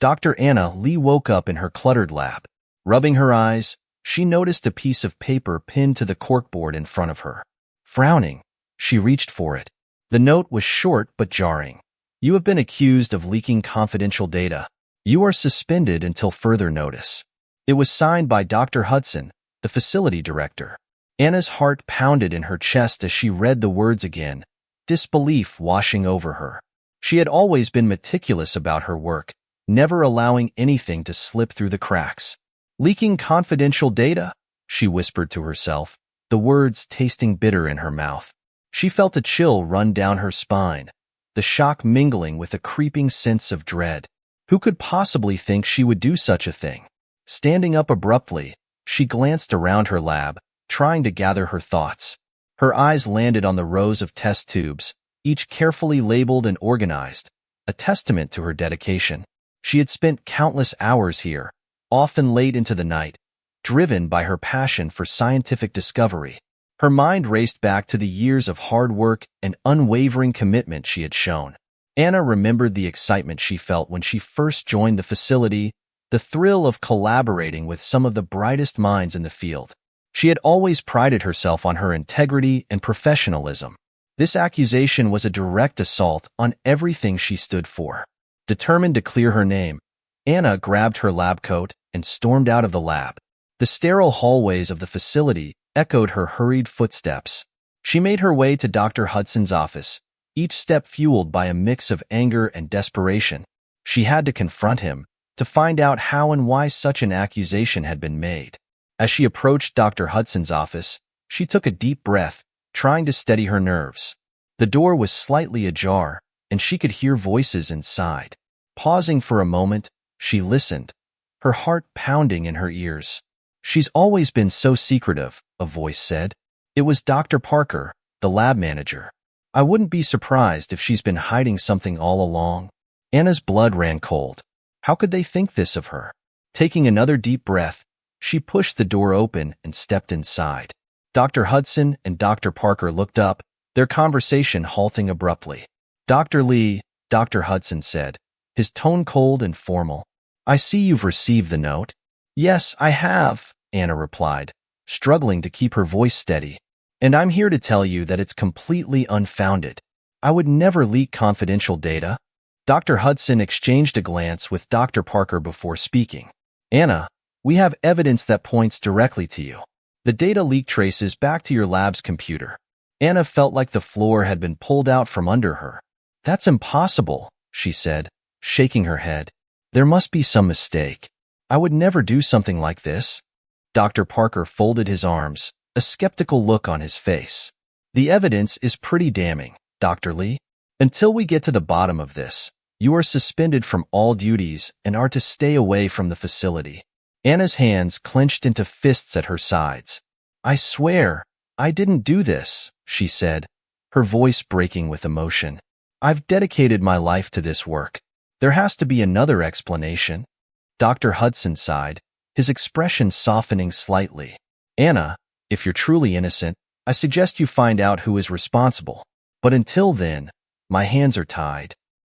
Dr. Anna Lee woke up in her cluttered lab. Rubbing her eyes, she noticed a piece of paper pinned to the corkboard in front of her. Frowning, she reached for it. The note was short but jarring. You have been accused of leaking confidential data. You are suspended until further notice. It was signed by Dr. Hudson, the facility director. Anna's heart pounded in her chest as she read the words again, disbelief washing over her. She had always been meticulous about her work, never allowing anything to slip through the cracks. Leaking confidential data? She whispered to herself, the words tasting bitter in her mouth. She felt a chill run down her spine, the shock mingling with a creeping sense of dread. Who could possibly think she would do such a thing? Standing up abruptly, she glanced around her lab, trying to gather her thoughts. Her eyes landed on the rows of test tubes, each carefully labeled and organized, a testament to her dedication. She had spent countless hours here, often late into the night, driven by her passion for scientific discovery. Her mind raced back to the years of hard work and unwavering commitment she had shown. Anna remembered the excitement she felt when she first joined the facility, the thrill of collaborating with some of the brightest minds in the field. She had always prided herself on her integrity and professionalism. This accusation was a direct assault on everything she stood for. Determined to clear her name, Anna grabbed her lab coat and stormed out of the lab. The sterile hallways of the facility echoed her hurried footsteps. She made her way to Dr. Hudson's office, each step fueled by a mix of anger and desperation. She had to confront him, to find out how and why such an accusation had been made. As she approached Dr. Hudson's office, she took a deep breath, trying to steady her nerves. The door was slightly ajar, and she could hear voices inside. Pausing for a moment, she listened, her heart pounding in her ears. She's always been so secretive, a voice said. It was Dr. Parker, the lab manager. I wouldn't be surprised if she's been hiding something all along. Anna's blood ran cold. How could they think this of her? Taking another deep breath, she pushed the door open and stepped inside. Dr. Hudson and Dr. Parker looked up, their conversation halting abruptly. Dr. Lee, Dr. Hudson said, his tone cold and formal. I see you've received the note. Yes, I have, Anna replied, struggling to keep her voice steady. And I'm here to tell you that it's completely unfounded. I would never leak confidential data. Dr. Hudson exchanged a glance with Dr. Parker before speaking. Anna, we have evidence that points directly to you. The data leak traces back to your lab's computer. Anna felt like the floor had been pulled out from under her. That's impossible, she said, shaking her head. There must be some mistake. I would never do something like this. Dr. Parker folded his arms, a skeptical look on his face. The evidence is pretty damning, Dr. Lee. Until we get to the bottom of this, you are suspended from all duties and are to stay away from the facility. Anna's hands clenched into fists at her sides. I swear, I didn't do this, she said, her voice breaking with emotion. I've dedicated my life to this work. There has to be another explanation. Dr. Hudson sighed, his expression softening slightly. Anna, if you're truly innocent, I suggest you find out who is responsible. But until then, my hands are tied.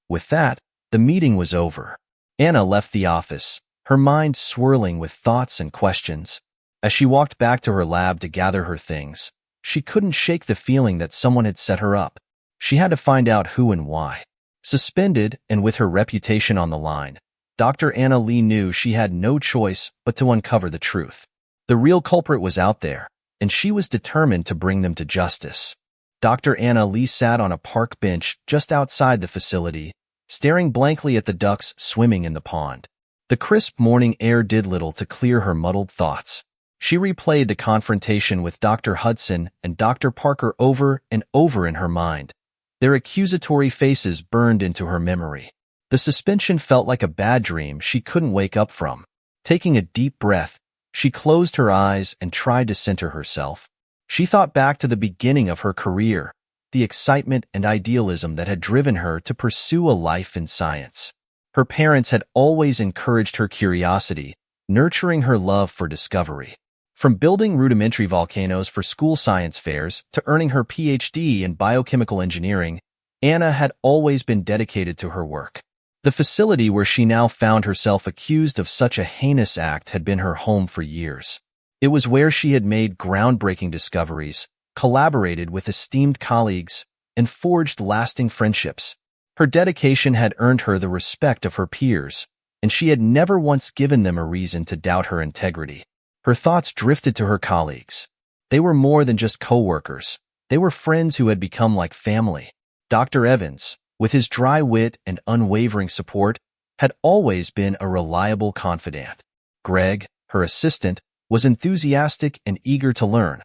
With that, the meeting was over. Anna left the office, her mind swirling with thoughts and questions. As she walked back to her lab to gather her things, she couldn't shake the feeling that someone had set her up. She had to find out who and why. Suspended and with her reputation on the line, Dr. Anna Lee knew she had no choice but to uncover the truth. The real culprit was out there, and she was determined to bring them to justice. Dr. Anna Lee sat on a park bench just outside the facility, staring blankly at the ducks swimming in the pond. The crisp morning air did little to clear her muddled thoughts. She replayed the confrontation with Dr. Hudson and Dr. Parker over and over in her mind. Their accusatory faces burned into her memory. The suspension felt like a bad dream she couldn't wake up from. Taking a deep breath, she closed her eyes and tried to center herself. She thought back to the beginning of her career, the excitement and idealism that had driven her to pursue a life in science. Her parents had always encouraged her curiosity, nurturing her love for discovery. From building rudimentary volcanoes for school science fairs to earning her PhD in biochemical engineering, Anna had always been dedicated to her work. The facility where she now found herself accused of such a heinous act had been her home for years. It was where she had made groundbreaking discoveries, collaborated with esteemed colleagues, and forged lasting friendships. Her dedication had earned her the respect of her peers, and she had never once given them a reason to doubt her integrity. Her thoughts drifted to her colleagues. They were more than just co-workers. They were friends who had become like family. Dr. Evans, with his dry wit and unwavering support, had always been a reliable confidant. Greg, her assistant, was enthusiastic and eager to learn,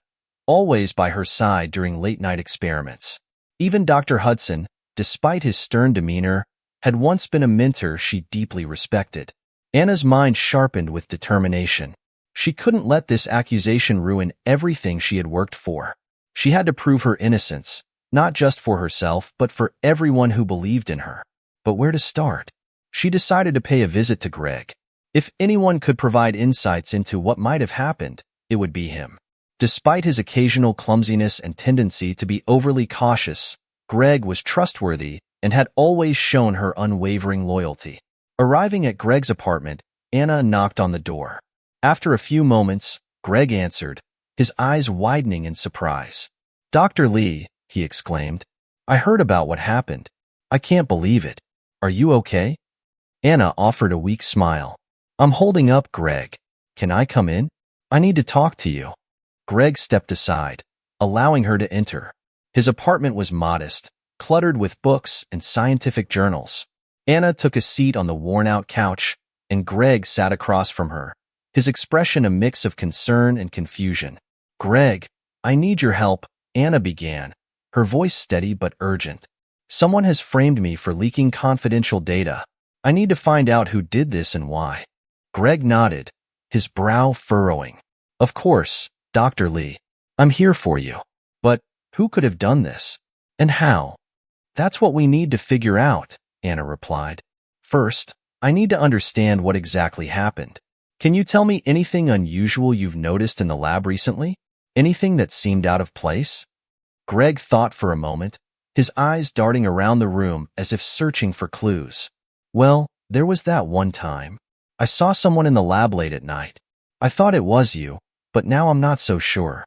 always by her side during late-night experiments. Even Dr. Hudson, despite his stern demeanor, had once been a mentor she deeply respected. Anna's mind sharpened with determination. She couldn't let this accusation ruin everything she had worked for. She had to prove her innocence, not just for herself, but for everyone who believed in her. But where to start? She decided to pay a visit to Greg. If anyone could provide insights into what might have happened, it would be him. Despite his occasional clumsiness and tendency to be overly cautious, Greg was trustworthy and had always shown her unwavering loyalty. Arriving at Greg's apartment, Anna knocked on the door. After a few moments, Greg answered, his eyes widening in surprise. "Dr. Lee," he exclaimed, "I heard about what happened. I can't believe it. Are you okay?" Anna offered a weak smile. "I'm holding up, Greg. Can I come in? I need to talk to you." Greg stepped aside, allowing her to enter. His apartment was modest, cluttered with books and scientific journals. Anna took a seat on the worn-out couch, and Greg sat across from her, his expression a mix of concern and confusion. "Greg, I need your help," Anna began, her voice steady but urgent. "Someone has framed me for leaking confidential data. I need to find out who did this and why." Greg nodded, his brow furrowing. "Of course, Dr. Lee. I'm here for you. But who could have done this? And how?" "That's what we need to figure out," Anna replied. "First, I need to understand what exactly happened. Can you tell me anything unusual you've noticed in the lab recently? Anything that seemed out of place?" Greg thought for a moment, his eyes darting around the room as if searching for clues. "Well, there was that one time. I saw someone in the lab late at night. I thought it was you, but now I'm not so sure."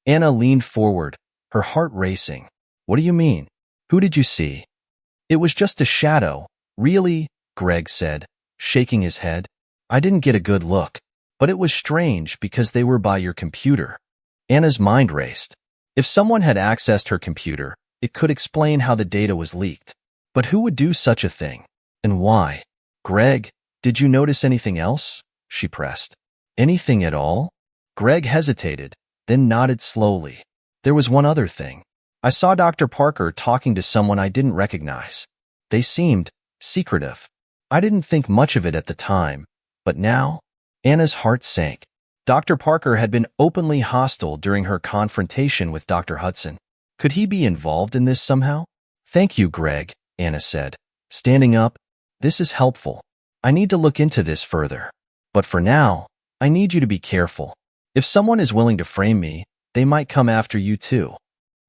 Anna leaned forward, her heart racing. "What do you mean? Who did you see?" "It was just a shadow, really," Greg said, shaking his head. "I didn't get a good look, but it was strange because they were by your computer." Anna's mind raced. If someone had accessed her computer, it could explain how the data was leaked. But who would do such a thing? And why? "Greg, did you notice anything else?" she pressed. "Anything at all?" Greg hesitated, then nodded slowly. "There was one other thing. I saw Dr. Parker talking to someone I didn't recognize. They seemed secretive. I didn't think much of it at the time, but now?" Anna's heart sank. Dr. Parker had been openly hostile during her confrontation with Dr. Hudson. Could he be involved in this somehow? "Thank you, Greg," Anna said, standing up. "This is helpful. I need to look into this further. But for now, I need you to be careful. If someone is willing to frame me, they might come after you too."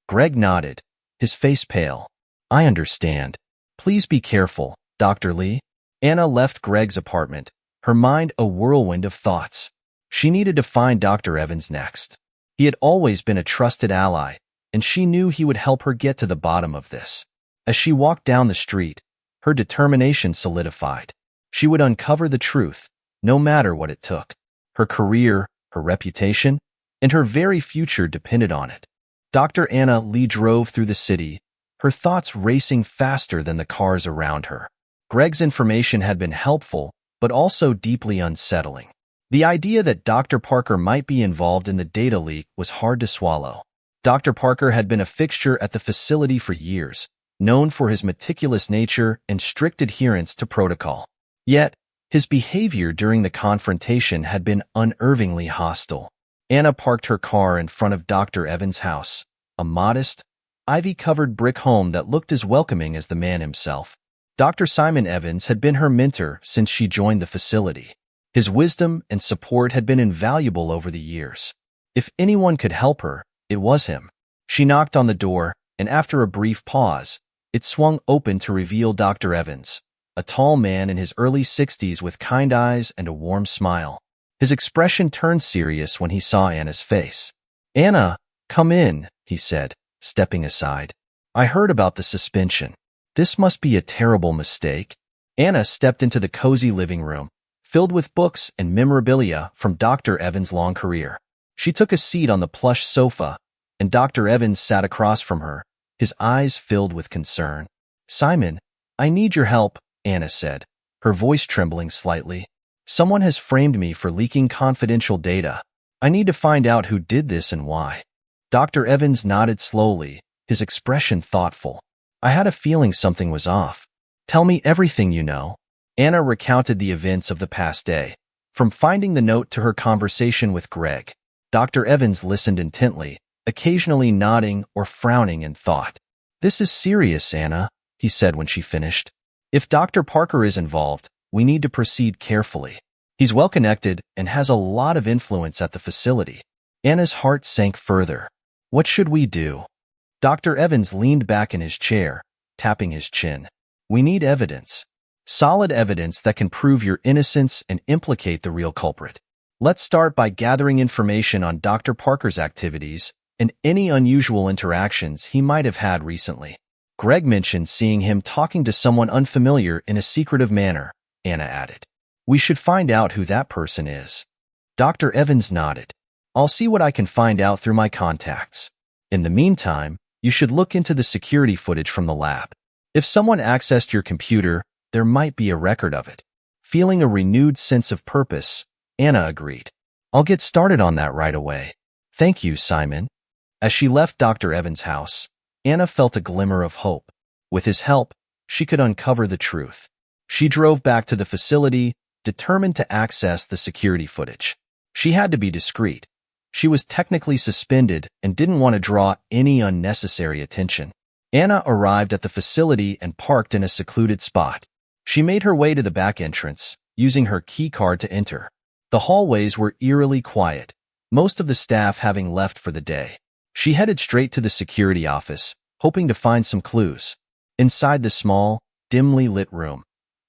Greg nodded, his face pale. "I understand. Please be careful, Dr. Lee." Anna left Greg's apartment, her mind a whirlwind of thoughts. She needed to find Dr. Evans next. He had always been a trusted ally, and she knew he would help her get to the bottom of this. As she walked down the street, her determination solidified. She would uncover the truth, no matter what it took. Her career, her reputation, and her very future depended on it. Dr. Anna Lee drove through the city, her thoughts racing faster than the cars around her. Greg's information had been helpful, but also deeply unsettling. The idea that Dr. Parker might be involved in the data leak was hard to swallow. Dr. Parker had been a fixture at the facility for years, known for his meticulous nature and strict adherence to protocol. Yet, his behavior during the confrontation had been unnervingly hostile. Anna parked her car in front of Dr. Evans' house, a modest, ivy-covered brick home that looked as welcoming as the man himself. Dr. Simon Evans had been her mentor since she joined the facility. His wisdom and support had been invaluable over the years. If anyone could help her, it was him. She knocked on the door, and after a brief pause, it swung open to reveal Dr. Evans, a tall man in his early 60s with kind eyes and a warm smile. His expression turned serious when he saw Anna's face. "Anna, come in," he said, stepping aside. "I heard about the suspension. This must be a terrible mistake." Anna stepped into the cozy living room, filled with books and memorabilia from Dr. Evans' long career. She took a seat on the plush sofa, and Dr. Evans sat across from her, his eyes filled with concern. "Simon, I need your help," Anna said, her voice trembling slightly. "Someone has framed me for leaking confidential data. I need to find out who did this and why." Dr. Evans nodded slowly, his expression thoughtful. "I had a feeling something was off. Tell me everything you know." Anna recounted the events of the past day, from finding the note to her conversation with Greg. Dr. Evans listened intently, occasionally nodding or frowning in thought. "This is serious, Anna," he said when she finished. "If Dr. Parker is involved, we need to proceed carefully. He's well-connected and has a lot of influence at the facility." Anna's heart sank further. "What should we do?" Dr. Evans leaned back in his chair, tapping his chin. "We need evidence. Solid evidence that can prove your innocence and implicate the real culprit. Let's start by gathering information on Dr. Parker's activities and any unusual interactions he might have had recently." "Greg mentioned seeing him talking to someone unfamiliar in a secretive manner," Anna added. "We should find out who that person is." Dr. Evans nodded. "I'll see what I can find out through my contacts. In the meantime, you should look into the security footage from the lab. If someone accessed your computer, there might be a record of it." Feeling a renewed sense of purpose, Anna agreed. "I'll get started on that right away. Thank you, Simon." As she left Dr. Evans' house, Anna felt a glimmer of hope. With his help, she could uncover the truth. She drove back to the facility, determined to access the security footage. She had to be discreet. She was technically suspended and didn't want to draw any unnecessary attention. Anna arrived at the facility and parked in a secluded spot. She made her way to the back entrance, using her key card to enter. The hallways were eerily quiet, most of the staff having left for the day. She headed straight to the security office, hoping to find some clues. Inside the small, dimly lit room,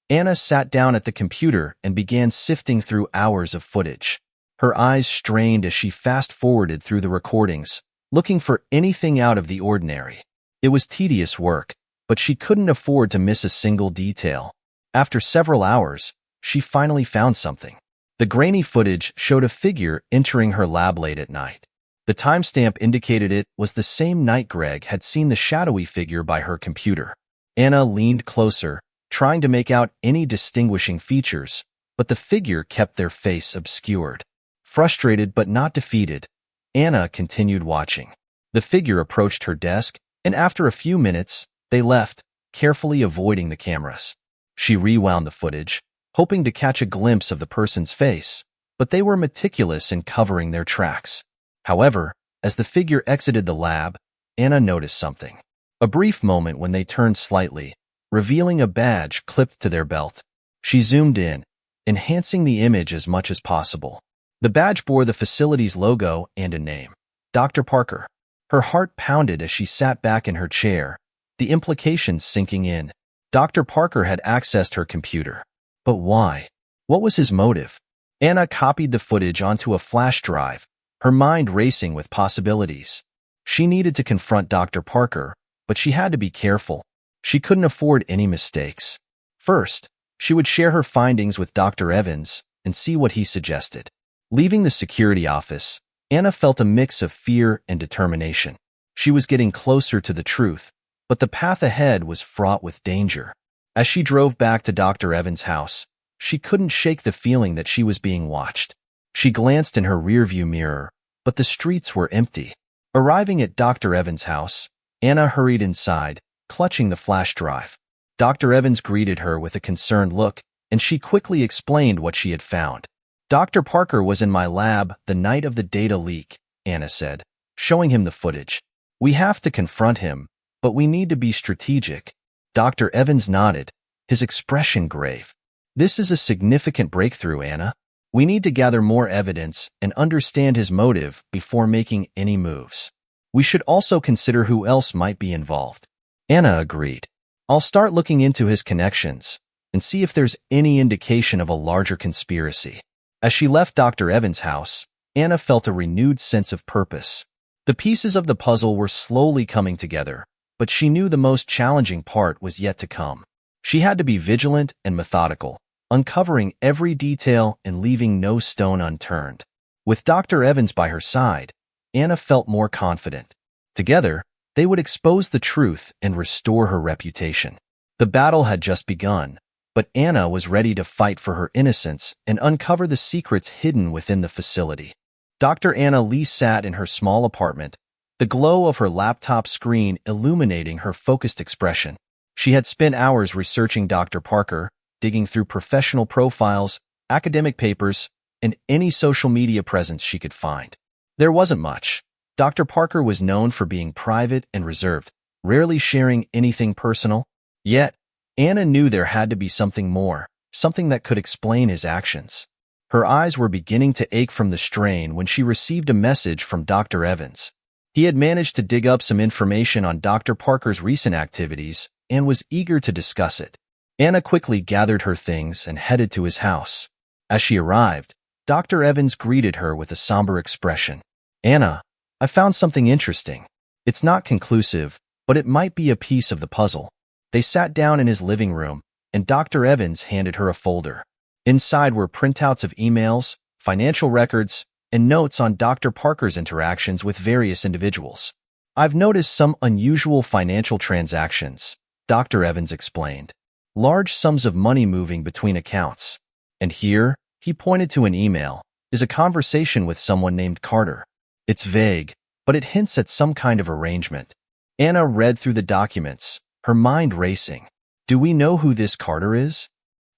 Anna sat down at the computer and began sifting through hours of footage. Her eyes strained as she fast-forwarded through the recordings, looking for anything out of the ordinary. It was tedious work, but she couldn't afford to miss a single detail. After several hours, she finally found something. The grainy footage showed a figure entering her lab late at night. The timestamp indicated it was the same night Greg had seen the shadowy figure by her computer. Anna leaned closer, trying to make out any distinguishing features, but the figure kept their face obscured. Frustrated but not defeated, Anna continued watching. The figure approached her desk, and after a few minutes, they left, carefully avoiding the cameras. She rewound the footage, hoping to catch a glimpse of the person's face, but they were meticulous in covering their tracks. However, as the figure exited the lab, Anna noticed something. A brief moment when they turned slightly, revealing a badge clipped to their belt. She zoomed in, enhancing the image as much as possible. The badge bore the facility's logo and a name, Dr. Parker. Her heart pounded as she sat back in her chair, the implications sinking in. Dr. Parker had accessed her computer. But why? What was his motive? Anna copied the footage onto a flash drive, her mind racing with possibilities. She needed to confront Dr. Parker, but she had to be careful. She couldn't afford any mistakes. First, she would share her findings with Dr. Evans and see what he suggested. Leaving the security office, Anna felt a mix of fear and determination. She was getting closer to the truth, but the path ahead was fraught with danger. As she drove back to Dr. Evans' house, she couldn't shake the feeling that she was being watched. She glanced in her rearview mirror, but the streets were empty. Arriving at Dr. Evans' house, Anna hurried inside, clutching the flash drive. Dr. Evans greeted her with a concerned look, and she quickly explained what she had found. "Dr. Parker was in my lab the night of the data leak," Anna said, showing him the footage. "We have to confront him, but we need to be strategic." Dr. Evans nodded, his expression grave. "This is a significant breakthrough, Anna. We need to gather more evidence and understand his motive before making any moves. We should also consider who else might be involved." Anna agreed. "I'll start looking into his connections, and see if there's any indication of a larger conspiracy. As she left Dr. Evans' house, Anna felt a renewed sense of purpose. The pieces of the puzzle were slowly coming together, but she knew the most challenging part was yet to come. She had to be vigilant and methodical, uncovering every detail and leaving no stone unturned. With Dr. Evans by her side, Anna felt more confident. Together, they would expose the truth and restore her reputation. The battle had just begun, but Anna was ready to fight for her innocence and uncover the secrets hidden within the facility. Dr. Anna Lee sat in her small apartment, the glow of her laptop screen illuminating her focused expression. She had spent hours researching Dr. Parker, digging through professional profiles, academic papers, and any social media presence she could find. There wasn't much. Dr. Parker was known for being private and reserved, rarely sharing anything personal. Yet, Anna knew there had to be something more, something that could explain his actions. Her eyes were beginning to ache from the strain when she received a message from Dr. Evans. He had managed to dig up some information on Dr. Parker's recent activities and was eager to discuss it. Anna quickly gathered her things and headed to his house. As she arrived, Dr. Evans greeted her with a somber expression. "Anna, I found something interesting. It's not conclusive, but it might be a piece of the puzzle." They sat down in his living room, and Dr. Evans handed her a folder. Inside were printouts of emails, financial records, and notes on Dr. Parker's interactions with various individuals. "I've noticed some unusual financial transactions," Dr. Evans explained. "Large sums of money moving between accounts. And here," he pointed to an email, "is a conversation with someone named Carter. It's vague, but it hints at some kind of arrangement." Anna read through the documents, her mind racing. "Do we know who this Carter is?"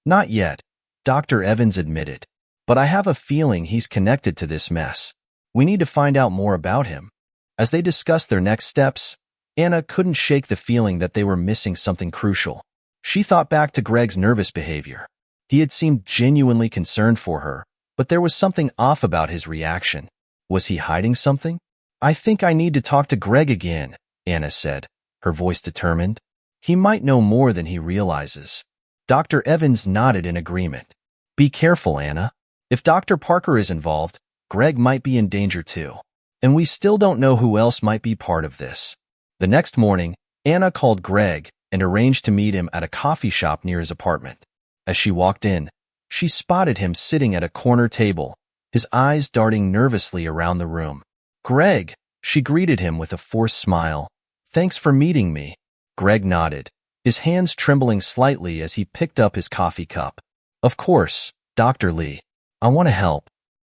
"Not yet," Dr. Evans admitted. "But I have a feeling he's connected to this mess. We need to find out more about him." As they discussed their next steps, Anna couldn't shake the feeling that they were missing something crucial. She thought back to Greg's nervous behavior. He had seemed genuinely concerned for her, but there was something off about his reaction. Was he hiding something? "I think I need to talk to Greg again," Anna said, her voice determined. "He might know more than he realizes." Dr. Evans nodded in agreement. "Be careful, Anna. If Dr. Parker is involved, Greg might be in danger too. And we still don't know who else might be part of this." The next morning, Anna called Greg and arranged to meet him at a coffee shop near his apartment. As she walked in, she spotted him sitting at a corner table, his eyes darting nervously around the room. "Greg," she greeted him with a forced smile. "Thanks for meeting me." Greg nodded, his hands trembling slightly as he picked up his coffee cup. "Of course, Dr. Lee. I want to help."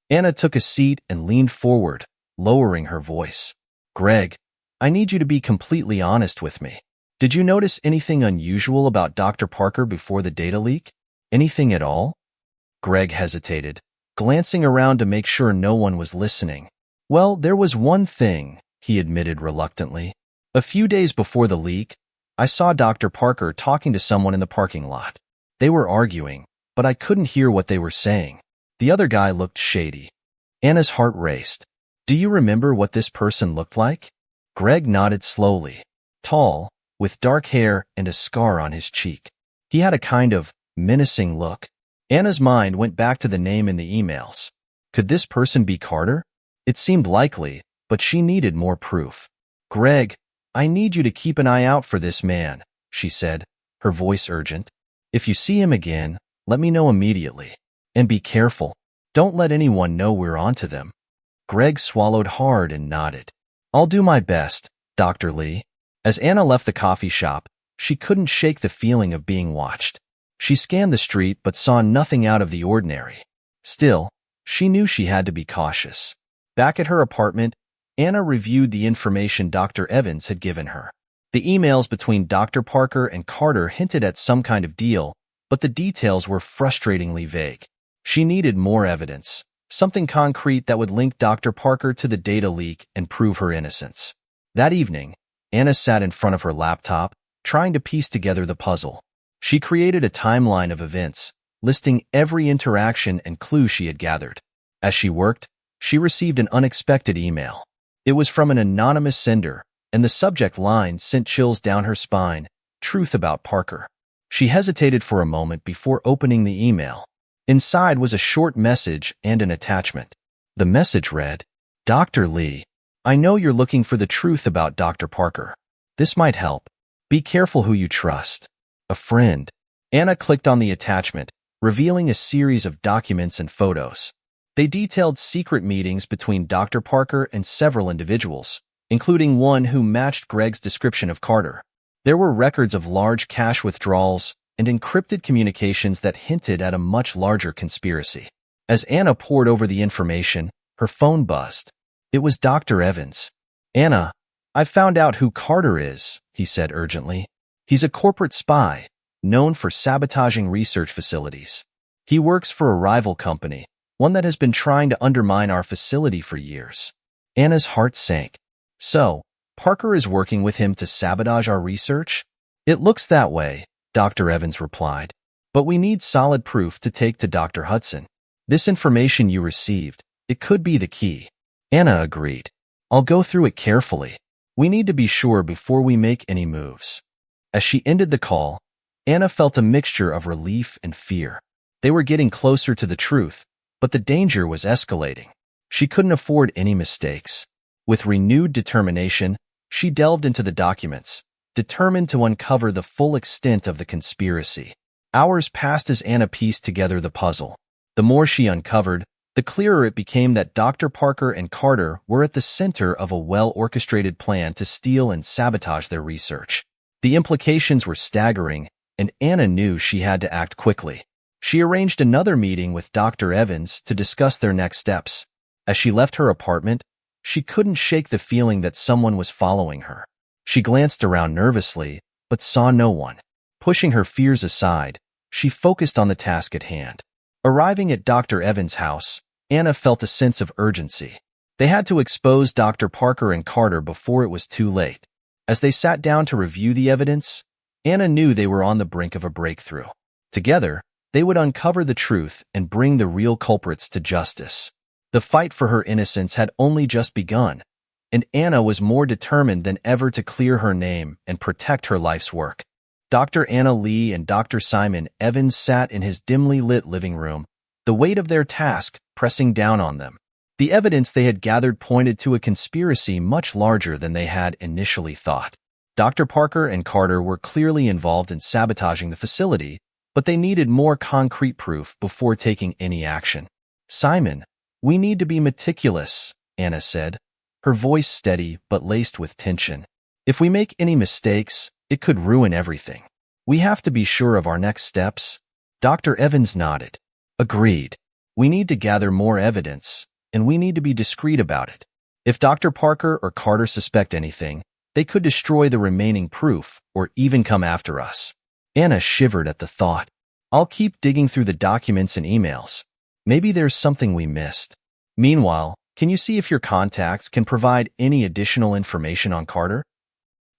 Anna took a seat and leaned forward, lowering her voice. "Greg, I need you to be completely honest with me. Did you notice anything unusual about Dr. Parker before the data leak? Anything at all?" Greg hesitated, glancing around to make sure no one was listening. "Well, there was one thing," he admitted reluctantly. "A few days before the leak, I saw Dr. Parker talking to someone in the parking lot. They were arguing, but I couldn't hear what they were saying. The other guy looked shady." Anna's heart raced. "Do you remember what this person looked like?" Greg nodded slowly. Tall, with dark hair and a scar on his cheek. He had a kind of menacing look. Anna's mind went back to the name in the emails. Could this person be Carter? It seemed likely, but she needed more proof. "Greg, I need you to keep an eye out for this man," she said, her voice urgent. "If you see him again, let me know immediately. And be careful. Don't let anyone know we're onto them." Greg swallowed hard and nodded. "I'll do my best, Dr. Lee." As Anna left the coffee shop, she couldn't shake the feeling of being watched. She scanned the street but saw nothing out of the ordinary. Still, she knew she had to be cautious. Back at her apartment, Anna reviewed the information Dr. Evans had given her. The emails between Dr. Parker and Carter hinted at some kind of deal, but the details were frustratingly vague. She needed more evidence, something concrete that would link Dr. Parker to the data leak and prove her innocence. That evening, Anna sat in front of her laptop, trying to piece together the puzzle. She created a timeline of events, listing every interaction and clue she had gathered. As she worked, she received an unexpected email. It was from an anonymous sender, and the subject line sent chills down her spine: "Truth about Parker." She hesitated for a moment before opening the email. Inside was a short message and an attachment. The message read, "Dr. Lee, I know you're looking for the truth about Dr. Parker. This might help. Be careful who you trust. A friend." Anna clicked on the attachment, revealing a series of documents and photos. They detailed secret meetings between Dr. Parker and several individuals, including one who matched Greg's description of Carter. There were records of large cash withdrawals and encrypted communications that hinted at a much larger conspiracy. As Anna pored over the information, her phone buzzed. It was Dr. Evans. "Anna, I found out who Carter is," he said urgently. "He's a corporate spy, known for sabotaging research facilities. He works for a rival company, one that has been trying to undermine our facility for years." Anna's heart sank. "So, Parker is working with him to sabotage our research?" "It looks that way," Dr. Evans replied. "But we need solid proof to take to Dr. Hudson. This information you received, it could be the key." Anna agreed. "I'll go through it carefully. We need to be sure before we make any moves." As she ended the call, Anna felt a mixture of relief and fear. They were getting closer to the truth, but the danger was escalating. She couldn't afford any mistakes. With renewed determination, she delved into the documents, determined to uncover the full extent of the conspiracy. Hours passed as Anna pieced together the puzzle. The more she uncovered, the clearer it became that Dr. Parker and Carter were at the center of a well-orchestrated plan to steal and sabotage their research. The implications were staggering, and Anna knew she had to act quickly. She arranged another meeting with Dr. Evans to discuss their next steps. As she left her apartment, she couldn't shake the feeling that someone was following her. She glanced around nervously, but saw no one. Pushing her fears aside, she focused on the task at hand. Arriving at Dr. Evans' house, Anna felt a sense of urgency. They had to expose Dr. Parker and Carter before it was too late. As they sat down to review the evidence, Anna knew they were on the brink of a breakthrough. Together, they would uncover the truth and bring the real culprits to justice. The fight for her innocence had only just begun, and Anna was more determined than ever to clear her name and protect her life's work. Dr. Anna Lee and Dr. Simon Evans sat in his dimly lit living room, the weight of their task pressing down on them. The evidence they had gathered pointed to a conspiracy much larger than they had initially thought. Dr. Parker and Carter were clearly involved in sabotaging the facility, but they needed more concrete proof before taking any action. "Simon, we need to be meticulous," Anna said, her voice steady but laced with tension. "If we make any mistakes, it could ruin everything. We have to be sure of our next steps." Dr. Evans nodded. "Agreed. We need to gather more evidence, and we need to be discreet about it. If Dr. Parker or Carter suspect anything, they could destroy the remaining proof or even come after us." Anna shivered at the thought. "I'll keep digging through the documents and emails. Maybe there's something we missed. Meanwhile, can you see if your contacts can provide any additional information on Carter?"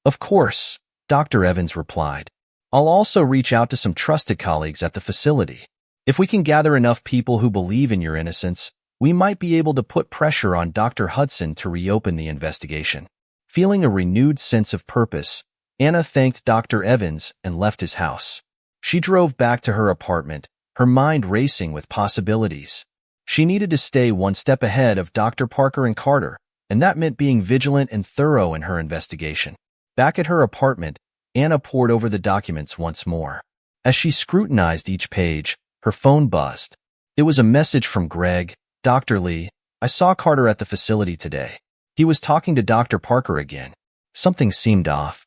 "Of course," Dr. Evans replied. "I'll also reach out to some trusted colleagues at the facility. If we can gather enough people who believe in your innocence, we might be able to put pressure on Dr. Hudson to reopen the investigation." Feeling a renewed sense of purpose, Anna thanked Dr. Evans and left his house. She drove back to her apartment, her mind racing with possibilities. She needed to stay one step ahead of Dr. Parker and Carter, and that meant being vigilant and thorough in her investigation. Back at her apartment, Anna pored over the documents once more. As she scrutinized each page, her phone buzzed. It was a message from Greg. "Dr. Lee, I saw Carter at the facility today. He was talking to Dr. Parker again. Something seemed off."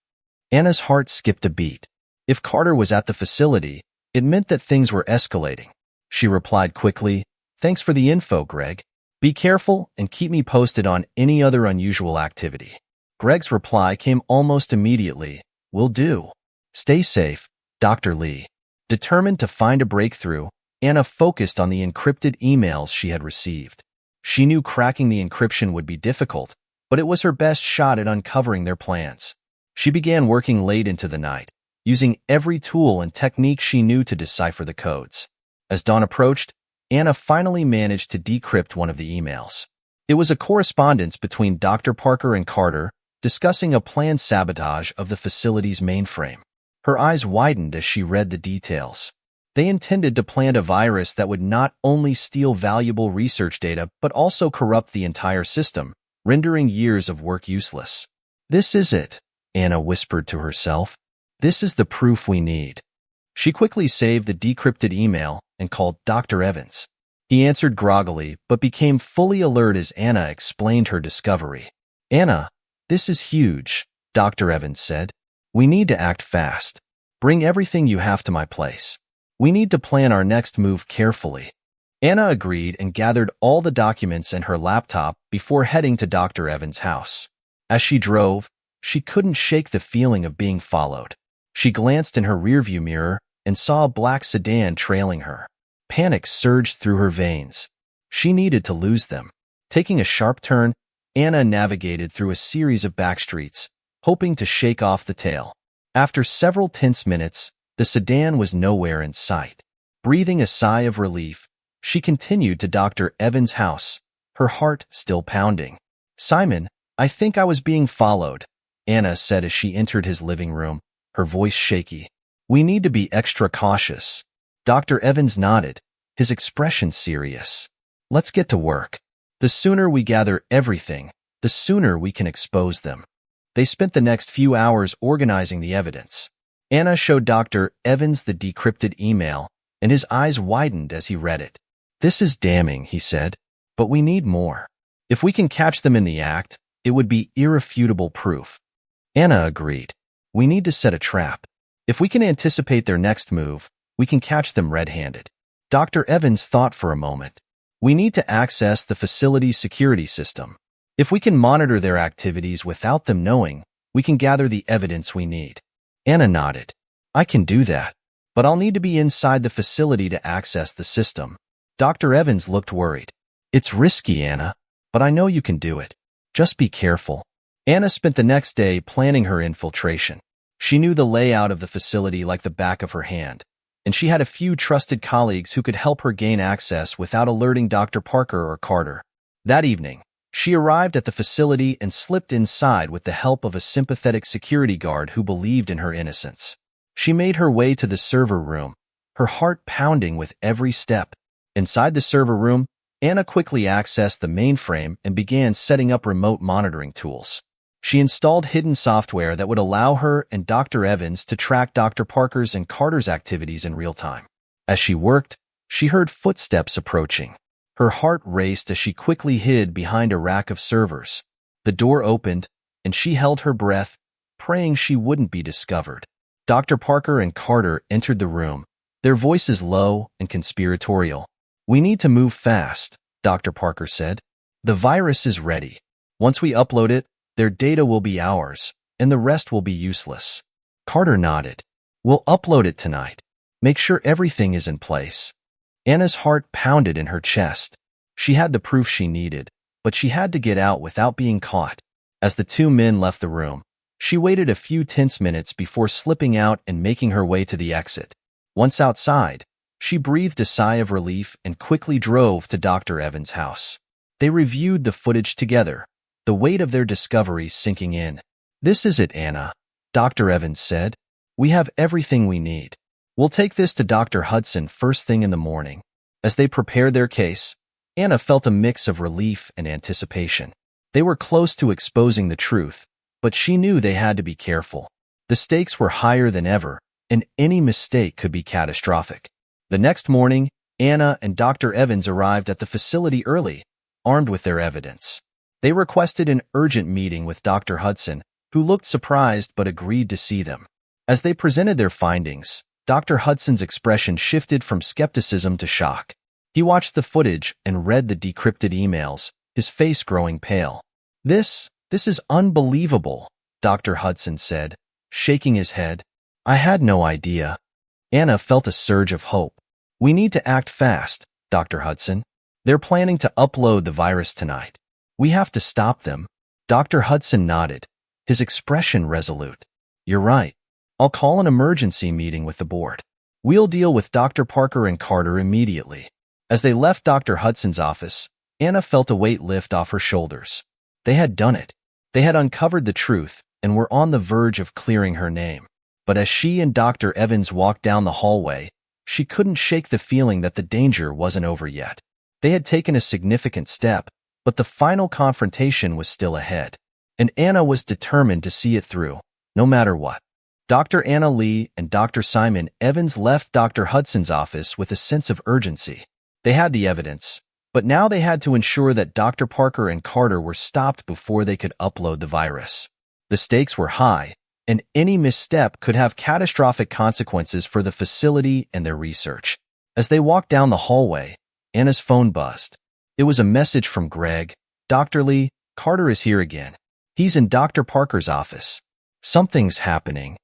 Anna's heart skipped a beat. If Carter was at the facility, it meant that things were escalating. She replied quickly, "Thanks for the info, Greg. Be careful and keep me posted on any other unusual activity." Greg's reply came almost immediately. "Will do. Stay safe, Dr. Lee." Determined to find a breakthrough, Anna focused on the encrypted emails she had received. She knew cracking the encryption would be difficult, but it was her best shot at uncovering their plans. She began working late into the night, using every tool and technique she knew to decipher the codes. As dawn approached, Anna finally managed to decrypt one of the emails. It was a correspondence between Dr. Parker and Carter discussing a planned sabotage of the facility's mainframe. Her eyes widened as she read the details. They intended to plant a virus that would not only steal valuable research data but also corrupt the entire system, rendering years of work useless. "This is it," Anna whispered to herself. "This is the proof we need." She quickly saved the decrypted email and called Dr. Evans. He answered groggily but became fully alert as Anna explained her discovery. "Anna, this is huge," Dr. Evans said. "We need to act fast. Bring everything you have to my place. We need to plan our next move carefully." Anna agreed and gathered all the documents and her laptop before heading to Dr. Evans' house. As she drove, she couldn't shake the feeling of being followed. She glanced in her rearview mirror and saw a black sedan trailing her. Panic surged through her veins. She needed to lose them. Taking a sharp turn, Anna navigated through a series of backstreets, hoping to shake off the tail. After several tense minutes, the sedan was nowhere in sight. Breathing a sigh of relief, she continued to Dr. Evans' house, her heart still pounding. "Simon, I think I was being followed," Anna said as she entered his living room, her voice shaky. "We need to be extra cautious." Dr. Evans nodded, his expression serious. "Let's get to work. The sooner we gather everything, the sooner we can expose them." They spent the next few hours organizing the evidence. Anna showed Dr. Evans the decrypted email, and his eyes widened as he read it. "This is damning," he said, "but we need more. If we can catch them in the act, it would be irrefutable proof." Anna agreed. "We need to set a trap. If we can anticipate their next move, we can catch them red-handed." Dr. Evans thought for a moment. "We need to access the facility's security system. If we can monitor their activities without them knowing, we can gather the evidence we need." Anna nodded. "I can do that, but I'll need to be inside the facility to access the system." Dr. Evans looked worried. "It's risky, Anna, but I know you can do it. Just be careful." Anna spent the next day planning her infiltration. She knew the layout of the facility like the back of her hand, and she had a few trusted colleagues who could help her gain access without alerting Dr. Parker or Carter. That evening, she arrived at the facility and slipped inside with the help of a sympathetic security guard who believed in her innocence. She made her way to the server room, her heart pounding with every step. Inside the server room, Anna quickly accessed the mainframe and began setting up remote monitoring tools. She installed hidden software that would allow her and Dr. Evans to track Dr. Parker's and Carter's activities in real time. As she worked, she heard footsteps approaching. Her heart raced as she quickly hid behind a rack of servers. The door opened, and she held her breath, praying she wouldn't be discovered. Dr. Parker and Carter entered the room, their voices low and conspiratorial. "We need to move fast," Dr. Parker said. "The virus is ready. Once we upload it, their data will be ours, and the rest will be useless." Carter nodded. "We'll upload it tonight. Make sure everything is in place." Anna's heart pounded in her chest. She had the proof she needed, but she had to get out without being caught. As the two men left the room, she waited a few tense minutes before slipping out and making her way to the exit. Once outside, she breathed a sigh of relief and quickly drove to Dr. Evans' house. They reviewed the footage together, the weight of their discovery sinking in. "This is it, Anna," Dr. Evans said. "We have everything we need. We'll take this to Dr. Hudson first thing in the morning." As they prepared their case, Anna felt a mix of relief and anticipation. They were close to exposing the truth, but she knew they had to be careful. The stakes were higher than ever, and any mistake could be catastrophic. The next morning, Anna and Dr. Evans arrived at the facility early, armed with their evidence. They requested an urgent meeting with Dr. Hudson, who looked surprised but agreed to see them. As they presented their findings, Dr. Hudson's expression shifted from skepticism to shock. He watched the footage and read the decrypted emails, his face growing pale. This is unbelievable," Dr. Hudson said, shaking his head. "I had no idea." Anna felt a surge of hope. "We need to act fast, Dr. Hudson. They're planning to upload the virus tonight. We have to stop them." Dr. Hudson nodded, his expression resolute. "You're right. I'll call an emergency meeting with the board. We'll deal with Dr. Parker and Carter immediately." As they left Dr. Hudson's office, Anna felt a weight lift off her shoulders. They had done it. They had uncovered the truth and were on the verge of clearing her name. But as she and Dr. Evans walked down the hallway, she couldn't shake the feeling that the danger wasn't over yet. They had taken a significant step, but the final confrontation was still ahead. And Anna was determined to see it through, no matter what. Dr. Anna Lee and Dr. Simon Evans left Dr. Hudson's office with a sense of urgency. They had the evidence, but now they had to ensure that Dr. Parker and Carter were stopped before they could upload the virus. The stakes were high, and any misstep could have catastrophic consequences for the facility and their research. As they walked down the hallway, Anna's phone buzzed. It was a message from Greg. "Dr. Lee, Carter is here again. He's in Dr. Parker's office. Something's happening."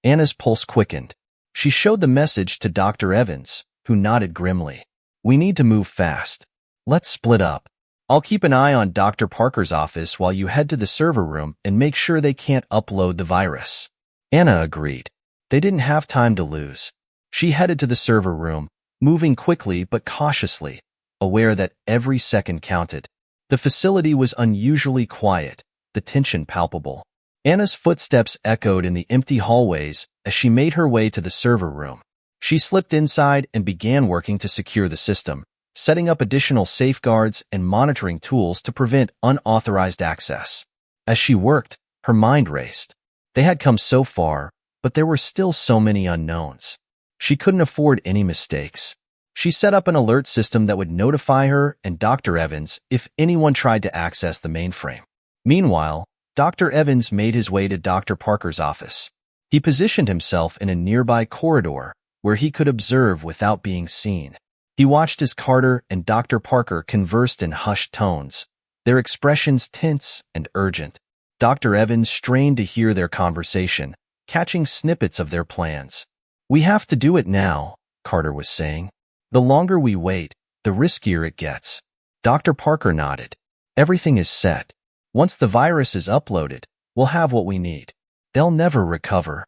Anna's pulse quickened. She showed the message to Dr. Evans, who nodded grimly. "We need to move fast. Let's split up. I'll keep an eye on Dr. Parker's office while you head to the server room and make sure they can't upload the virus." Anna agreed. They didn't have time to lose. She headed to the server room, moving quickly but cautiously, aware that every second counted. The facility was unusually quiet, the tension palpable. Anna's footsteps echoed in the empty hallways as she made her way to the server room. She slipped inside and began working to secure the system, setting up additional safeguards and monitoring tools to prevent unauthorized access. As she worked, her mind raced. They had come so far, but there were still so many unknowns. She couldn't afford any mistakes. She set up an alert system that would notify her and Dr. Evans if anyone tried to access the mainframe. Meanwhile, Dr. Evans made his way to Dr. Parker's office. He positioned himself in a nearby corridor where he could observe without being seen. He watched as Carter and Dr. Parker conversed in hushed tones, their expressions tense and urgent. Dr. Evans strained to hear their conversation, catching snippets of their plans. "We have to do it now," Carter was saying. "The longer we wait, the riskier it gets." Dr. Parker nodded. "Everything is set. Once the virus is uploaded, we'll have what we need. They'll never recover."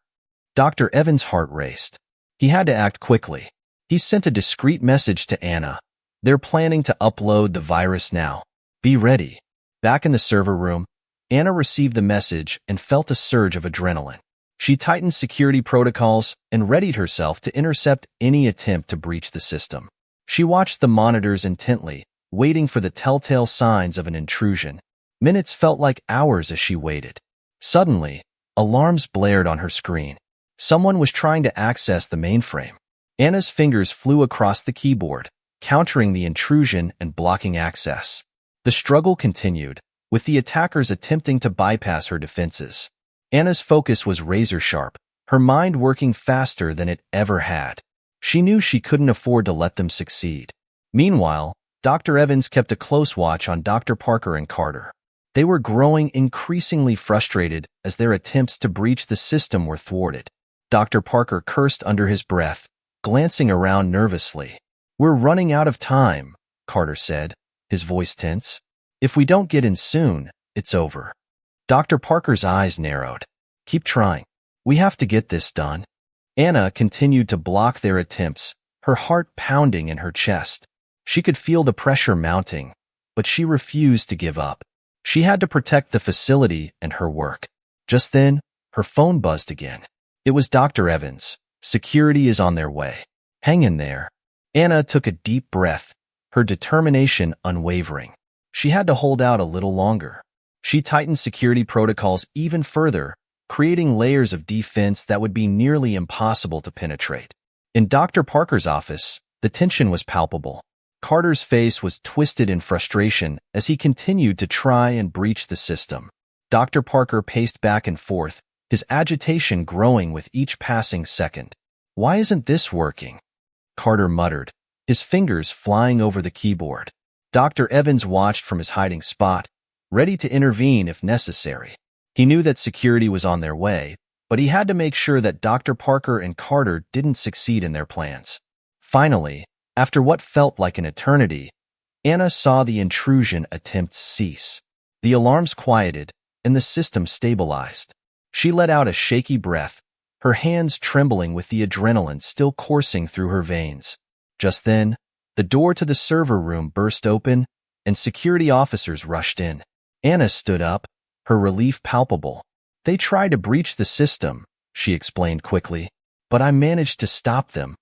Dr. Evans' heart raced. He had to act quickly. He sent a discreet message to Anna. "They're planning to upload the virus now. Be ready." Back in the server room, Anna received the message and felt a surge of adrenaline. She tightened security protocols and readied herself to intercept any attempt to breach the system. She watched the monitors intently, waiting for the telltale signs of an intrusion. Minutes felt like hours as she waited. Suddenly, alarms blared on her screen. Someone was trying to access the mainframe. Anna's fingers flew across the keyboard, countering the intrusion and blocking access. The struggle continued, with the attackers attempting to bypass her defenses. Anna's focus was razor-sharp, her mind working faster than it ever had. She knew she couldn't afford to let them succeed. Meanwhile, Dr. Evans kept a close watch on Dr. Parker and Carter. They were growing increasingly frustrated as their attempts to breach the system were thwarted. Dr. Parker cursed under his breath, glancing around nervously. "We're running out of time," Carter said, his voice tense. "If we don't get in soon, it's over." Dr. Parker's eyes narrowed. "Keep trying. We have to get this done." Anna continued to block their attempts, her heart pounding in her chest. She could feel the pressure mounting, but she refused to give up. She had to protect the facility and her work. Just then, her phone buzzed again. It was Dr. Evans. "Security is on their way. Hang in there." Anna took a deep breath, her determination unwavering. She had to hold out a little longer. She tightened security protocols even further, creating layers of defense that would be nearly impossible to penetrate. In Dr. Parker's office, the tension was palpable. Carter's face was twisted in frustration as he continued to try and breach the system. Dr. Parker paced back and forth, his agitation growing with each passing second. "Why isn't this working?" Carter muttered, his fingers flying over the keyboard. Dr. Evans watched from his hiding spot, ready to intervene if necessary. He knew that security was on their way, but he had to make sure that Dr. Parker and Carter didn't succeed in their plans. Finally, after what felt like an eternity, Anna saw the intrusion attempts cease. The alarms quieted, and the system stabilized. She let out a shaky breath, her hands trembling with the adrenaline still coursing through her veins. Just then, the door to the server room burst open, and security officers rushed in. Anna stood up, her relief palpable. They tried to breach the system, she explained quickly. But I managed to stop them.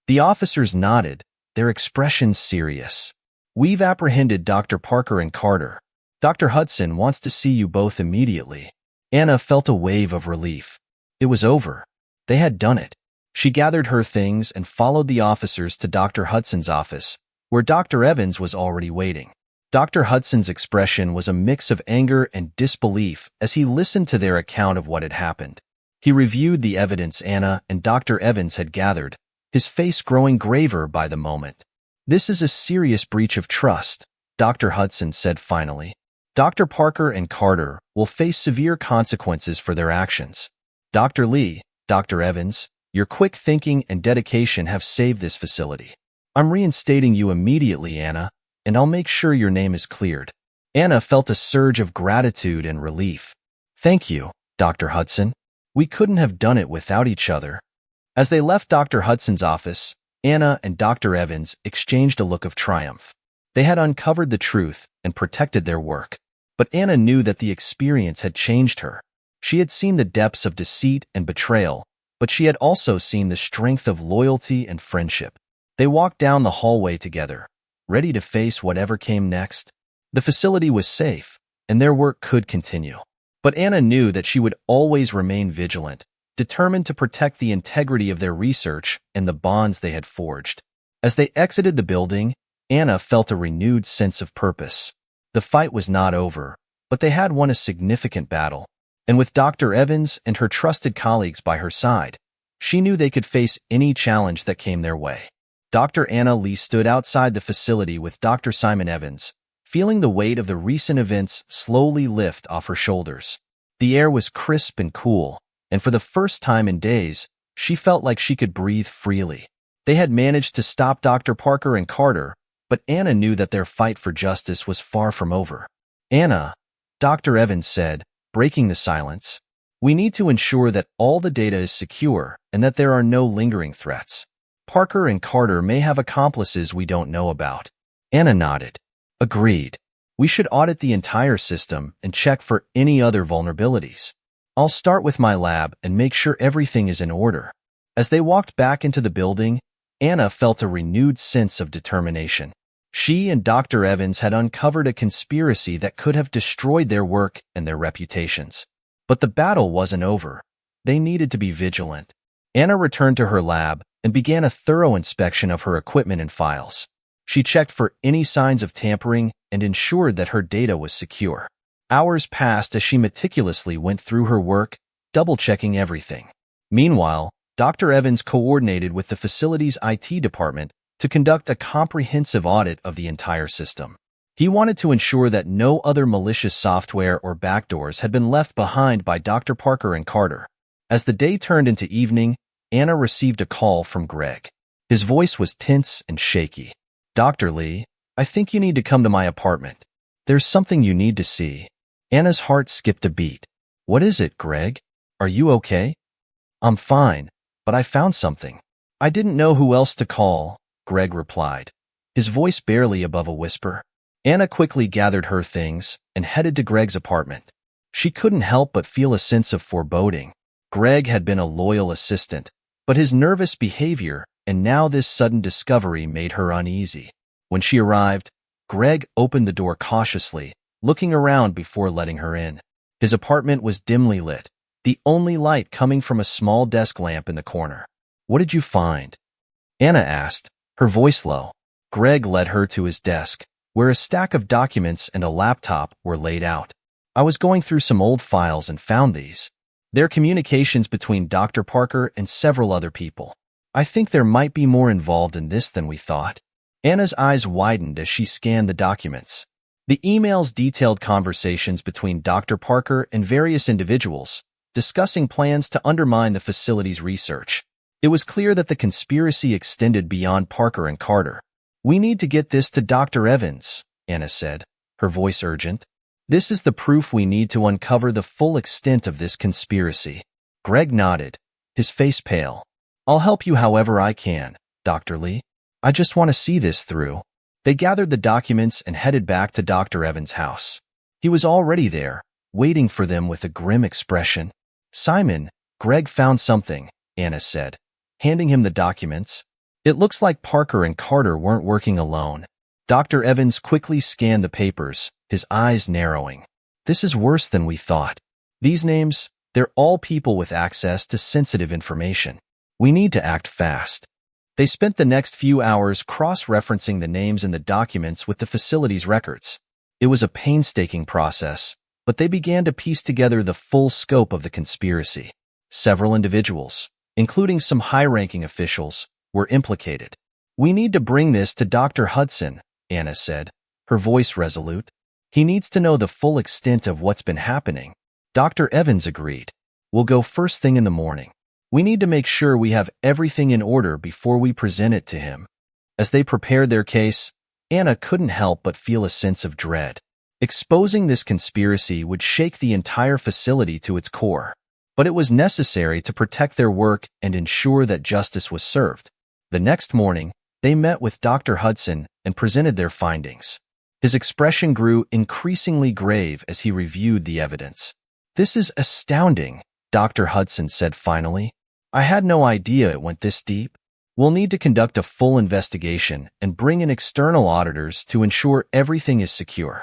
The officers nodded, their expressions serious. We've apprehended Dr. Parker and Carter. Dr. Hudson wants to see you both immediately. Anna felt a wave of relief. It was over. They had done it. She gathered her things and followed the officers to Dr. Hudson's office, where Dr. Evans was already waiting. Dr. Hudson's expression was a mix of anger and disbelief as he listened to their account of what had happened. He reviewed the evidence Anna and Dr. Evans had gathered, his face growing graver by the moment. This is a serious breach of trust, Dr. Hudson said finally. Dr. Parker and Carter will face severe consequences for their actions. Dr. Lee, Dr. Evans, your quick thinking and dedication have saved this facility. I'm reinstating you immediately, Anna, and I'll make sure your name is cleared. Anna felt a surge of gratitude and relief. Thank you, Dr. Hudson. We couldn't have done it without each other. As they left Dr. Hudson's office, Anna and Dr. Evans exchanged a look of triumph. They had uncovered the truth and protected their work. But Anna knew that the experience had changed her. She had seen the depths of deceit and betrayal, but she had also seen the strength of loyalty and friendship. They walked down the hallway together, ready to face whatever came next. The facility was safe, and their work could continue. But Anna knew that she would always remain vigilant, determined to protect the integrity of their research and the bonds they had forged. As they exited the building, Anna felt a renewed sense of purpose. The fight was not over, but they had won a significant battle. And with Dr. Evans and her trusted colleagues by her side, she knew they could face any challenge that came their way. Dr. Anna Lee stood outside the facility with Dr. Simon Evans, feeling the weight of the recent events slowly lift off her shoulders. The air was crisp and cool, and for the first time in days, she felt like she could breathe freely. They had managed to stop Dr. Parker and Carter, but Anna knew that their fight for justice was far from over. Anna, Dr. Evans said, breaking the silence, we need to ensure that all the data is secure and that there are no lingering threats. Parker and Carter may have accomplices we don't know about. Anna nodded. Agreed. We should audit the entire system and check for any other vulnerabilities. I'll start with my lab and make sure everything is in order. As they walked back into the building, Anna felt a renewed sense of determination. She and Dr. Evans had uncovered a conspiracy that could have destroyed their work and their reputations. But the battle wasn't over. They needed to be vigilant. Anna returned to her lab and began a thorough inspection of her equipment and files. She checked for any signs of tampering and ensured that her data was secure. Hours passed as she meticulously went through her work, double-checking everything. Meanwhile, Dr. Evans coordinated with the facility's IT department to conduct a comprehensive audit of the entire system. He wanted to ensure that no other malicious software or backdoors had been left behind by Dr. Parker and Carter. As the day turned into evening, Anna received a call from Greg. His voice was tense and shaky. Dr. Lee, I think you need to come to my apartment. There's something you need to see. Anna's heart skipped a beat. What is it, Greg? Are you okay? I'm fine, but I found something. I didn't know who else to call, Greg replied, his voice barely above a whisper. Anna quickly gathered her things and headed to Greg's apartment. She couldn't help but feel a sense of foreboding. Greg had been a loyal assistant, but his nervous behavior and now this sudden discovery made her uneasy. When she arrived, Greg opened the door cautiously, looking around before letting her in. His apartment was dimly lit, the only light coming from a small desk lamp in the corner. What did you find? Anna asked, her voice low. Greg led her to his desk, where a stack of documents and a laptop were laid out. I was going through some old files and found these. They're communications between Dr. Parker and several other people. I think there might be more involved in this than we thought. Anna's eyes widened as she scanned the documents. The emails detailed conversations between Dr. Parker and various individuals, discussing plans to undermine the facility's research. It was clear that the conspiracy extended beyond Parker and Carter. We need to get this to Dr. Evans, Anna said, her voice urgent. This is the proof we need to uncover the full extent of this conspiracy. Greg nodded, his face pale. I'll help you however I can, Dr. Lee. I just want to see this through. They gathered the documents and headed back to Dr. Evans' house. He was already there, waiting for them with a grim expression. Simon, Greg found something, Anna said, handing him the documents. It looks like Parker and Carter weren't working alone. Dr. Evans quickly scanned the papers, his eyes narrowing. This is worse than we thought. These names, they're all people with access to sensitive information. We need to act fast. They spent the next few hours cross-referencing the names in the documents with the facility's records. It was a painstaking process, but they began to piece together the full scope of the conspiracy. Several individuals, including some high-ranking officials, were implicated. We need to bring this to Dr. Hudson, Anna said, her voice resolute. He needs to know the full extent of what's been happening. Dr. Evans agreed. We'll go first thing in the morning. We need to make sure we have everything in order before we present it to him. As they prepared their case, Anna couldn't help but feel a sense of dread. Exposing this conspiracy would shake the entire facility to its core. But it was necessary to protect their work and ensure that justice was served. The next morning, they met with Dr. Hudson and presented their findings. His expression grew increasingly grave as he reviewed the evidence. This is astounding, Dr. Hudson said finally. I had no idea it went this deep. We'll need to conduct a full investigation and bring in external auditors to ensure everything is secure.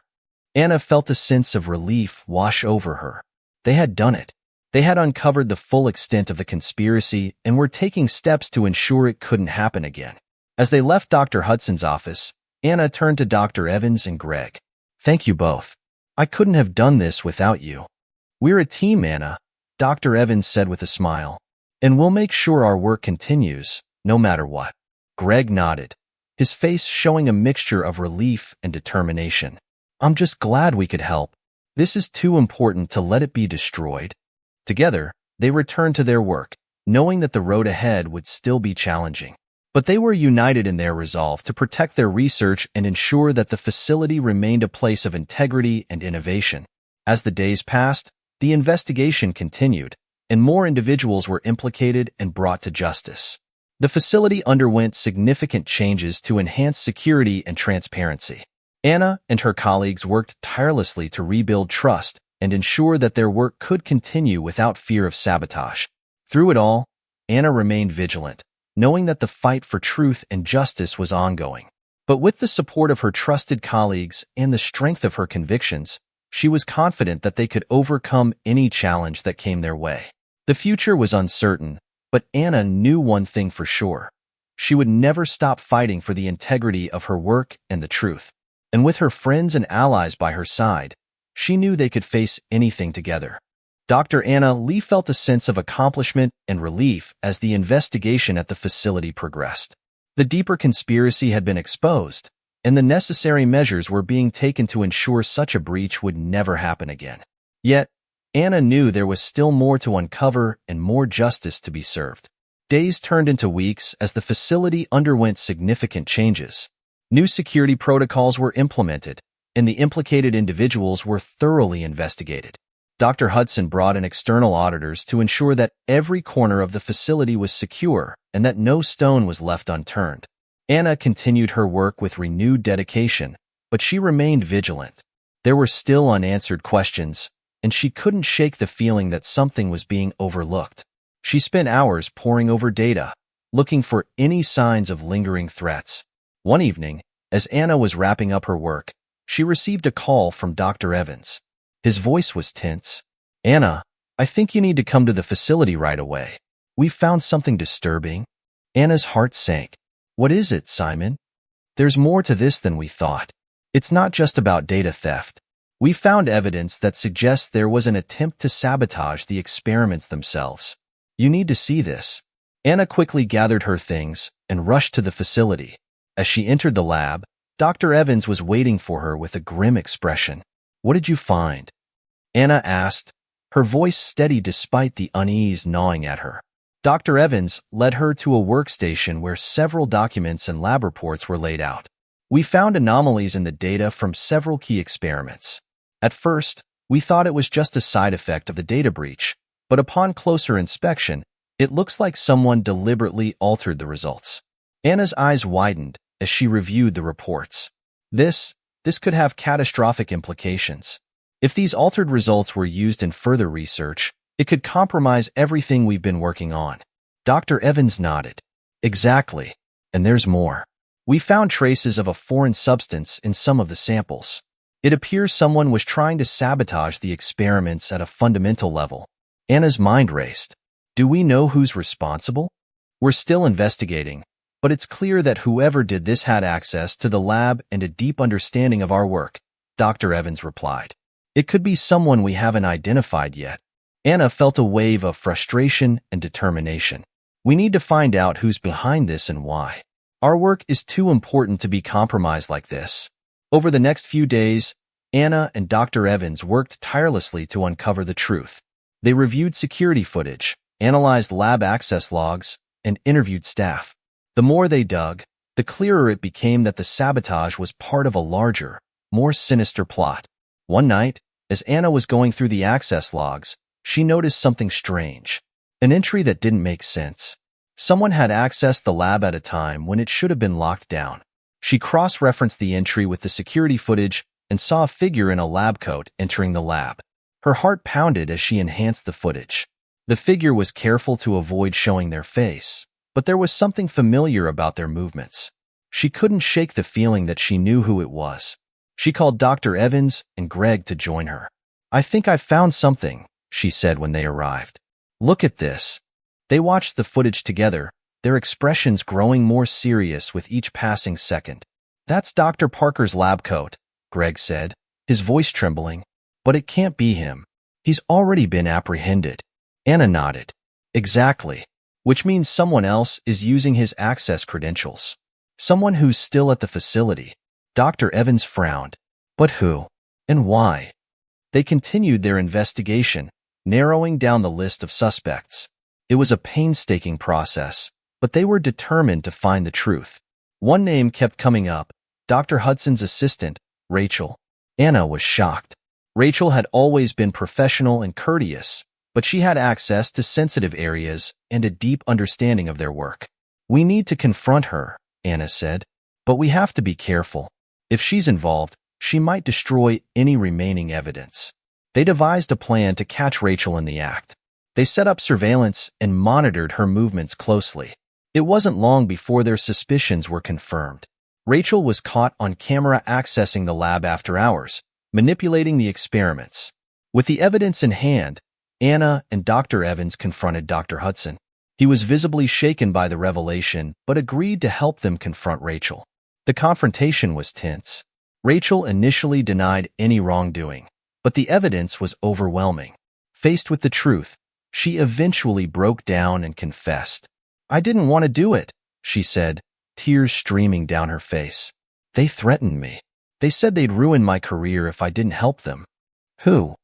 Anna felt a sense of relief wash over her. They had done it. They had uncovered the full extent of the conspiracy and were taking steps to ensure it couldn't happen again. As they left Dr. Hudson's office, Anna turned to Dr. Evans and Greg. Thank you both. I couldn't have done this without you. We're a team, Anna, Dr. Evans said with a smile. And we'll make sure our work continues, no matter what. Greg nodded, his face showing a mixture of relief and determination. I'm just glad we could help. This is too important to let it be destroyed. Together, they returned to their work, knowing that the road ahead would still be challenging. But they were united in their resolve to protect their research and ensure that the facility remained a place of integrity and innovation. As the days passed, the investigation continued, and more individuals were implicated and brought to justice. The facility underwent significant changes to enhance security and transparency. Anna and her colleagues worked tirelessly to rebuild trust and ensure that their work could continue without fear of sabotage. Through it all, Anna remained vigilant, knowing that the fight for truth and justice was ongoing. But with the support of her trusted colleagues and the strength of her convictions, she was confident that they could overcome any challenge that came their way. The future was uncertain, but Anna knew one thing for sure. She would never stop fighting for the integrity of her work and the truth. And with her friends and allies by her side, she knew they could face anything together. Dr. Anna Lee felt a sense of accomplishment and relief as the investigation at the facility progressed. The deeper conspiracy had been exposed, and the necessary measures were being taken to ensure such a breach would never happen again. Yet, Anna knew there was still more to uncover and more justice to be served. Days turned into weeks as the facility underwent significant changes. New security protocols were implemented, and the implicated individuals were thoroughly investigated. Dr. Hudson brought in external auditors to ensure that every corner of the facility was secure and that no stone was left unturned. Anna continued her work with renewed dedication, but she remained vigilant. There were still unanswered questions, and she couldn't shake the feeling that something was being overlooked. She spent hours poring over data, looking for any signs of lingering threats. One evening, as Anna was wrapping up her work, she received a call from Dr. Evans. His voice was tense. Anna, I think you need to come to the facility right away. We've found something disturbing. Anna's heart sank. What is it, Simon? There's more to this than we thought. It's not just about data theft. We found evidence that suggests there was an attempt to sabotage the experiments themselves. You need to see this. Anna quickly gathered her things and rushed to the facility. As she entered the lab, Dr. Evans was waiting for her with a grim expression. What did you find? Anna asked, her voice steady despite the unease gnawing at her. Dr. Evans led her to a workstation where several documents and lab reports were laid out. We found anomalies in the data from several key experiments. At first, we thought it was just a side effect of the data breach, but upon closer inspection, it looks like someone deliberately altered the results. Anna's eyes widened as she reviewed the reports. This could have catastrophic implications. If these altered results were used in further research, It could compromise everything we've been working on. Dr. Evans nodded. Exactly. And there's more. We found traces of a foreign substance in some of the samples. It appears someone was trying to sabotage the experiments at a fundamental level. Anna's mind raced. Do we know who's responsible? We're still investigating, but it's clear that whoever did this had access to the lab and a deep understanding of our work, Dr. Evans replied. It could be someone we haven't identified yet. Anna felt a wave of frustration and determination. We need to find out who's behind this and why. Our work is too important to be compromised like this. Over the next few days, Anna and Dr. Evans worked tirelessly to uncover the truth. They reviewed security footage, analyzed lab access logs, and interviewed staff. The more they dug, the clearer it became that the sabotage was part of a larger, more sinister plot. One night, as Anna was going through the access logs, she noticed something strange. An entry that didn't make sense. Someone had accessed the lab at a time when it should have been locked down. She cross-referenced the entry with the security footage and saw a figure in a lab coat entering the lab. Her heart pounded as she enhanced the footage. The figure was careful to avoid showing their face, but there was something familiar about their movements. She couldn't shake the feeling that she knew who it was. She called Dr. Evans and Greg to join her. I think I found something, she said when they arrived. Look at this. They watched the footage together, their expressions growing more serious with each passing second. That's Dr. Parker's lab coat, Greg said, his voice trembling. But it can't be him. He's already been apprehended. Anna nodded. Exactly. Which means someone else is using his access credentials. Someone who's still at the facility. Dr. Evans frowned. But who? And why? They continued their investigation, narrowing down the list of suspects. It was a painstaking process, but they were determined to find the truth. One name kept coming up, Dr. Hudson's assistant, Rachel. Anna was shocked. Rachel had always been professional and courteous, but she had access to sensitive areas and a deep understanding of their work. We need to confront her, Anna said, but we have to be careful. If she's involved, she might destroy any remaining evidence. They devised a plan to catch Rachel in the act. They set up surveillance and monitored her movements closely. It wasn't long before their suspicions were confirmed. Rachel was caught on camera accessing the lab after hours, manipulating the experiments. With the evidence in hand, Anna and Dr. Evans confronted Dr. Hudson. He was visibly shaken by the revelation, but agreed to help them confront Rachel. The confrontation was tense. Rachel initially denied any wrongdoing, but the evidence was overwhelming. Faced with the truth, she eventually broke down and confessed. I didn't want to do it, she said, tears streaming down her face. They threatened me. They said they'd ruin my career if I didn't help them. Who?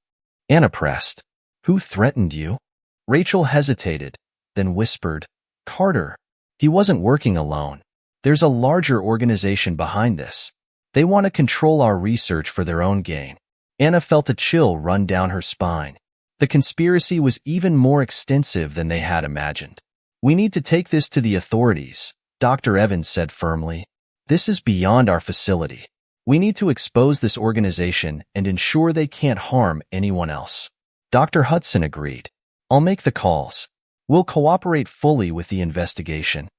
Anna pressed. Who threatened you? Rachel hesitated, then whispered, Carter. He wasn't working alone. There's a larger organization behind this. They want to control our research for their own gain. Anna felt a chill run down her spine. The conspiracy was even more extensive than they had imagined. We need to take this to the authorities, Dr. Evans said firmly. This is beyond our facility. We need to expose this organization and ensure they can't harm anyone else. Dr. Hudson agreed. I'll make the calls. We'll cooperate fully with the investigation.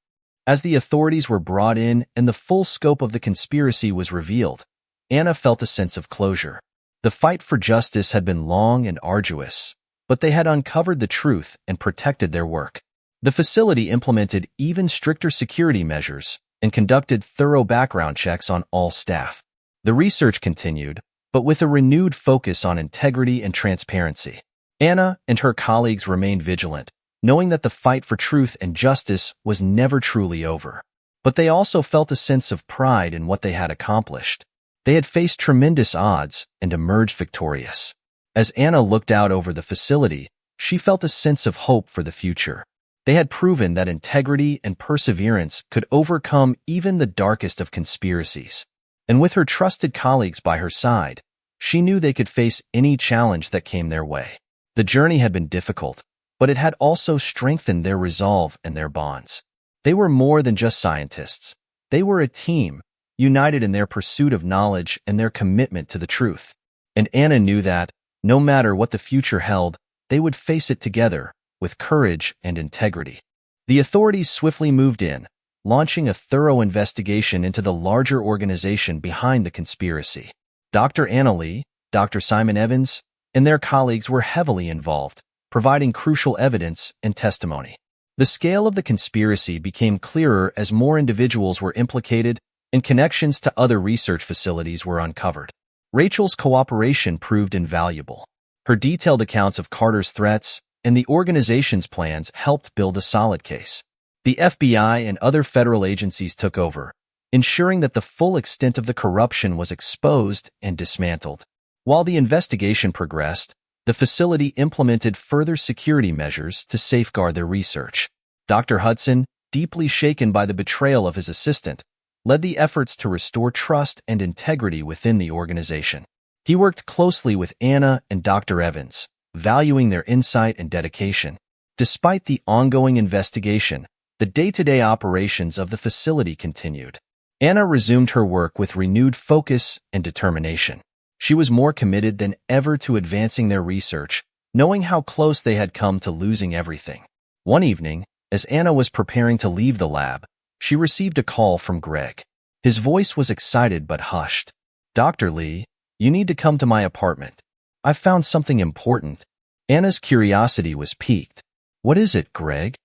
As the authorities were brought in and the full scope of the conspiracy was revealed, Anna felt a sense of closure. The fight for justice had been long and arduous, but they had uncovered the truth and protected their work. The facility implemented even stricter security measures and conducted thorough background checks on all staff. The research continued, but with a renewed focus on integrity and transparency. Anna and her colleagues remained vigilant, knowing that the fight for truth and justice was never truly over. But they also felt a sense of pride in what they had accomplished. They had faced tremendous odds and emerged victorious. As Anna looked out over the facility, she felt a sense of hope for the future. They had proven that integrity and perseverance could overcome even the darkest of conspiracies. And with her trusted colleagues by her side, she knew they could face any challenge that came their way. The journey had been difficult, but it had also strengthened their resolve and their bonds. They were more than just scientists. They were a team, united in their pursuit of knowledge and their commitment to the truth. And Anna knew that, no matter what the future held, they would face it together, with courage and integrity. The authorities swiftly moved in, launching a thorough investigation into the larger organization behind the conspiracy. Dr. Anna Lee, Dr. Simon Evans, and their colleagues were heavily involved, providing crucial evidence and testimony. The scale of the conspiracy became clearer as more individuals were implicated and connections to other research facilities were uncovered. Rachel's cooperation proved invaluable. Her detailed accounts of Carter's threats and the organization's plans helped build a solid case. The FBI and other federal agencies took over, ensuring that the full extent of the corruption was exposed and dismantled. While the investigation progressed, the facility implemented further security measures to safeguard their research. Dr. Hudson, deeply shaken by the betrayal of his assistant, led the efforts to restore trust and integrity within the organization. He worked closely with Anna and Dr. Evans, valuing their insight and dedication. Despite the ongoing investigation, the day-to-day operations of the facility continued. Anna resumed her work with renewed focus and determination. She was more committed than ever to advancing their research, knowing how close they had come to losing everything. One evening, as Anna was preparing to leave the lab, she received a call from Greg. His voice was excited but hushed. "Dr. Lee, you need to come to my apartment. I found something important." Anna's curiosity was piqued. "What is it, Greg?"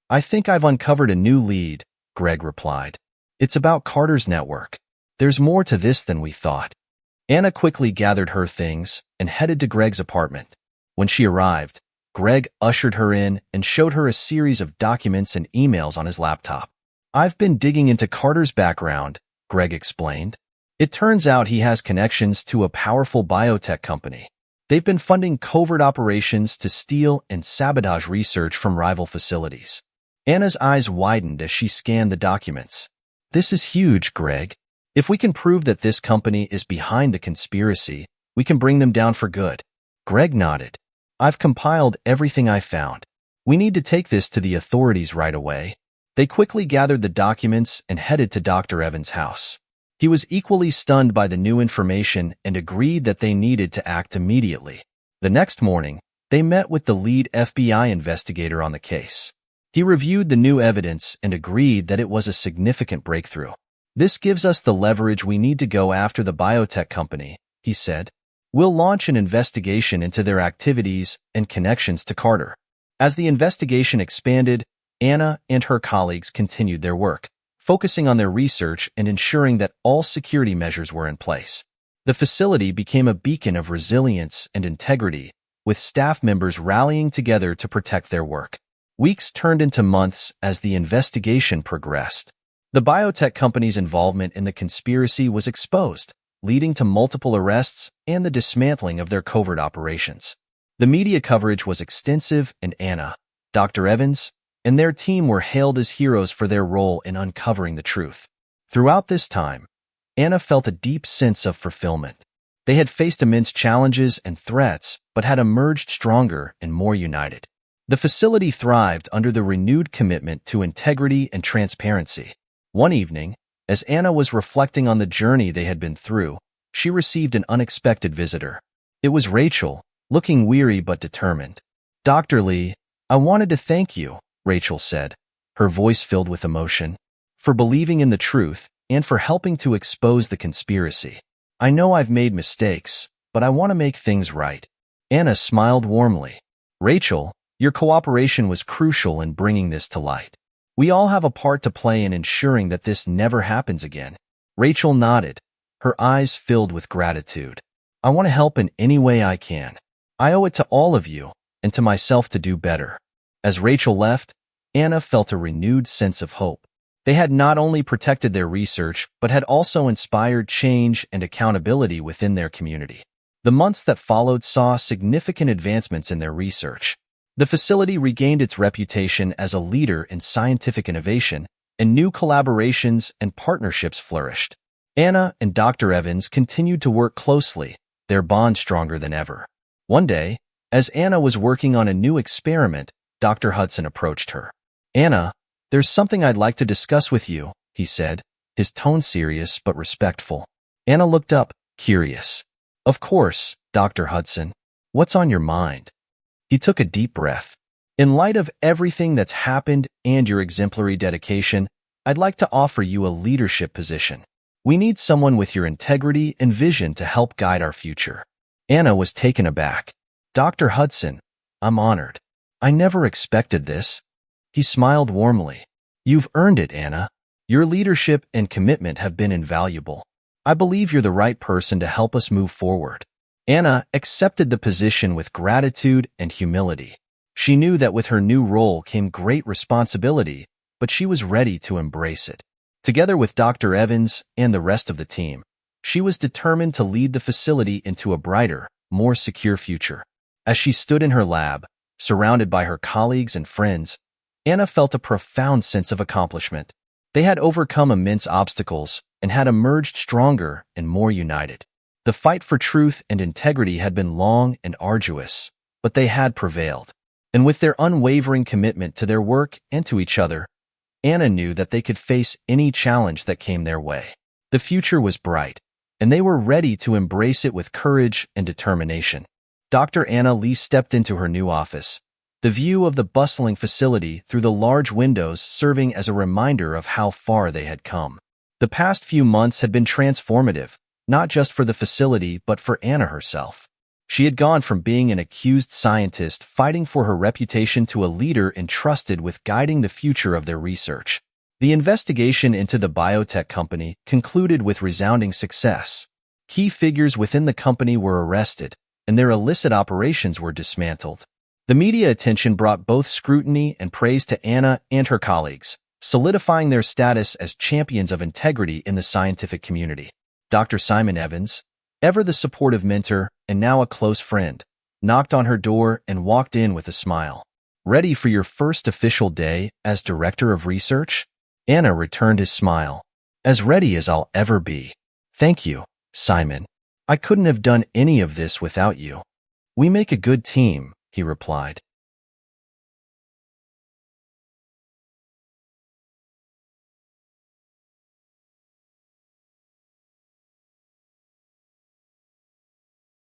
"I think I've uncovered a new lead," Greg replied. "It's about Carter's network. There's more to this than we thought." Anna quickly gathered her things and headed to Greg's apartment. When she arrived, Greg ushered her in and showed her a series of documents and emails on his laptop. "I've been digging into Carter's background," Greg explained. "It turns out he has connections to a powerful biotech company. They've been funding covert operations to steal and sabotage research from rival facilities." Anna's eyes widened as she scanned the documents. "This is huge, Greg. If we can prove that this company is behind the conspiracy, we can bring them down for good." Greg nodded. "I've compiled everything I found. We need to take this to the authorities right away." They quickly gathered the documents and headed to Dr. Evans' house. He was equally stunned by the new information and agreed that they needed to act immediately. The next morning, they met with the lead FBI investigator on the case. He reviewed the new evidence and agreed that it was a significant breakthrough. "This gives us the leverage we need to go after the biotech company," he said. "We'll launch an investigation into their activities and connections to Carter." As the investigation expanded, Anna and her colleagues continued their work, focusing on their research and ensuring that all security measures were in place. The facility became a beacon of resilience and integrity, with staff members rallying together to protect their work. Weeks turned into months as the investigation progressed. The biotech company's involvement in the conspiracy was exposed, leading to multiple arrests and the dismantling of their covert operations. The media coverage was extensive, and Anna, Dr. Evans, and their team were hailed as heroes for their role in uncovering the truth. Throughout this time, Anna felt a deep sense of fulfillment. They had faced immense challenges and threats, but had emerged stronger and more united. The facility thrived under the renewed commitment to integrity and transparency. One evening, as Anna was reflecting on the journey they had been through, she received an unexpected visitor. It was Rachel, looking weary but determined. "Dr. Lee, I wanted to thank you," Rachel said, her voice filled with emotion, "for believing in the truth and for helping to expose the conspiracy. I know I've made mistakes, but I want to make things right." Anna smiled warmly. "Rachel, your cooperation was crucial in bringing this to light. We all have a part to play in ensuring that this never happens again." Rachel nodded, her eyes filled with gratitude. "I want to help in any way I can. I owe it to all of you and to myself to do better." As Rachel left, Anna felt a renewed sense of hope. They had not only protected their research, but had also inspired change and accountability within their community. The months that followed saw significant advancements in their research. The facility regained its reputation as a leader in scientific innovation, and new collaborations and partnerships flourished. Anna and Dr. Evans continued to work closely, their bond stronger than ever. One day, as Anna was working on a new experiment, Dr. Hudson approached her. "Anna, there's something I'd like to discuss with you," he said, his tone serious but respectful. Anna looked up, curious. "Of course, Dr. Hudson. What's on your mind?" He took a deep breath. In light of everything that's happened and your exemplary dedication, I'd like to offer you a leadership position. We need someone with your integrity and vision to help guide our future. Anna was taken aback. Dr. Hudson, I'm honored. I never expected this. He smiled warmly. You've earned it, Anna. Your leadership and commitment have been invaluable. I believe you're the right person to help us move forward. Anna accepted the position with gratitude and humility. She knew that with her new role came great responsibility, but she was ready to embrace it. Together with Dr. Evans and the rest of the team, she was determined to lead the facility into a brighter, more secure future. As she stood in her lab, surrounded by her colleagues and friends, Anna felt a profound sense of accomplishment. They had overcome immense obstacles and had emerged stronger and more united. The fight for truth and integrity had been long and arduous, but they had prevailed. And with their unwavering commitment to their work and to each other, Anna knew that they could face any challenge that came their way. The future was bright, and they were ready to embrace it with courage and determination. Dr. Anna Lee stepped into her new office, the view of the bustling facility through the large windows serving as a reminder of how far they had come. The past few months had been transformative, not just for the facility but for Anna herself. She had gone from being an accused scientist fighting for her reputation to a leader entrusted with guiding the future of their research. The investigation into the biotech company concluded with resounding success. Key figures within the company were arrested, and their illicit operations were dismantled. The media attention brought both scrutiny and praise to Anna and her colleagues, solidifying their status as champions of integrity in the scientific community. Dr. Simon Evans, ever the supportive mentor and now a close friend, knocked on her door and walked in with a smile. Ready for your first official day as Director of Research? Anna returned his smile. As ready as I'll ever be. Thank you, Simon. I couldn't have done any of this without you. We make a good team, he replied.